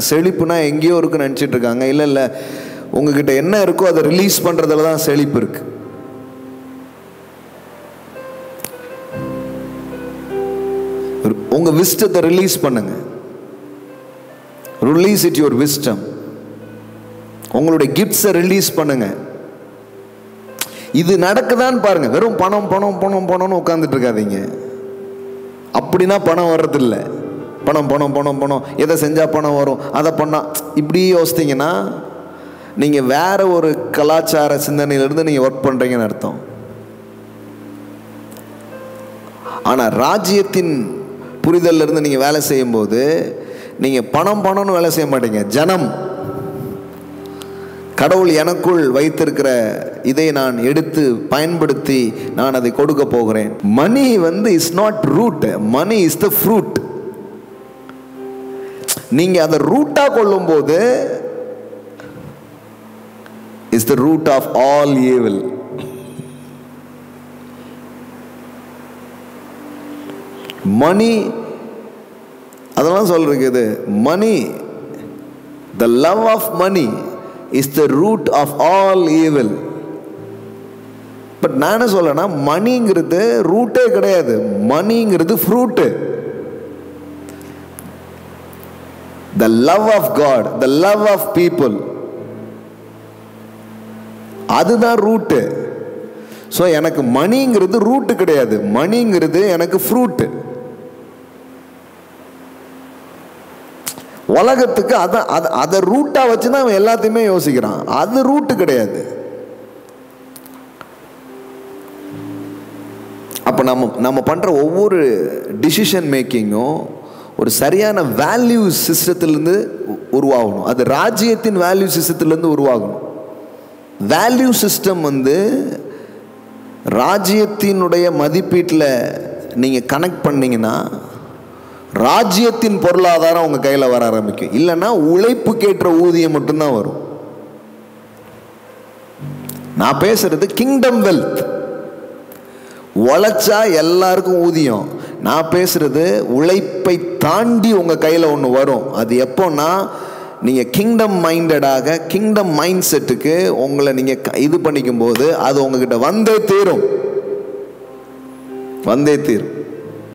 செழிப்புனா எங்கேயோ இருக்குன்னு நினச்சிட்டு இருக்காங்க. இல்லை இல்லை, உங்ககிட்ட என்ன இருக்கோ அதை ரிலீஸ் பண்ணுறதுல தான் செழிப்பு இருக்கு. உங்க விஸ்டத்தை ரிலீஸ் பண்ணுங்க. Release it your wisdom. உங்களுடைய கிஃப்ட்ஸை ரிலீஸ் பண்ணுங்க. இது நடக்குதான்னு பாருங்க. வெறும் பணம் பணம் பணம் பணம்னு உட்காந்துட்டு இருக்காதீங்க. அப்படின்னா பணம் வர்றதில்லை. பணம் பணம் பணம் பணம், எதை செஞ்சா பணம் வரும், அதை பண்ணா, இப்படி யோசித்தீங்கன்னா நீங்க வேற ஒரு கலாச்சார சிந்தனையிலிருந்து நீங்க ஒர்க் பண்றீங்கன்னு அர்த்தம். ஆனா ராஜ்யத்தின் புரிதல்ல இருந்து நீங்க வேலை செய்யும் போது நீங்க பணம் பணம்னு வேலை செய்ய மாட்டீங்க. ஜனம், கடவுள் எனக்குள் வைத்திருக்கிற இதை நான் எடுத்து பயன்படுத்தி நான் அதை கொடுக்க போகிறேன். Money is not root, money is the fruit. நீங்க அதை ரூட்டா கொள்ளும் போது is the root of all evil. Money, அதெல்லாம் சொல்றது, money, the love of money is the root of all evil. But நான் என்ன சொல்லனா, மணிங்கிறது ரூட்டே கிடையாது, மணிங்கிறது fruit. the love of God, the love of people, அதுதான் ரூட்டு. ஸோ எனக்கு மணிங்கிறது ரூட்டு கிடையாது, மணிங்கிறது எனக்கு ஃப்ரூட்டு. உலகத்துக்கு அதை ரூட்டா வச்சுதான் அவன் எல்லாத்தையுமே யோசிக்கிறான். அது ரூட்டு கிடையாது. அப்ப நம்ம பண்ற ஒவ்வொரு டிசிஷன் மேக்கிங்கும் ஒரு சரியான வேல்யூ சிஸ்டத்திலிருந்து உருவாகணும். அது ராஜ்யத்தின் வேல்யூ சிஸ்டத்திலிருந்து உருவாகணும். வேல்யூ சிஸ்டம் ராஜ்யத்தினுடைய மதிப்பீட்டில் நீங்க கனெக்ட் பண்ணீங்கன்னா ராஜ்யத்தின் பொருளாதாரம் உங்க கையில் வர ஆரம்பிக்கும். இல்லைன்னா உழைப்புக்கேற்ற ஊதியம் மட்டும்தான் வரும். நான் பேசுறது கிங்டம் வெல்த். உழைச்சா எல்லாருக்கும் ஊதியம். நான் பேசுறது உழைப்பை தாண்டி உங்க கையில் ஒன்று வரும். அது எப்போன்னா நீங்க கிங்டம் மைண்டடாக, கிங்டம் மைண்ட் செட்டுக்கு உங்களை நீங்க இது பண்ணிக்கும் போது அது உங்ககிட்ட வந்தே தீரும்.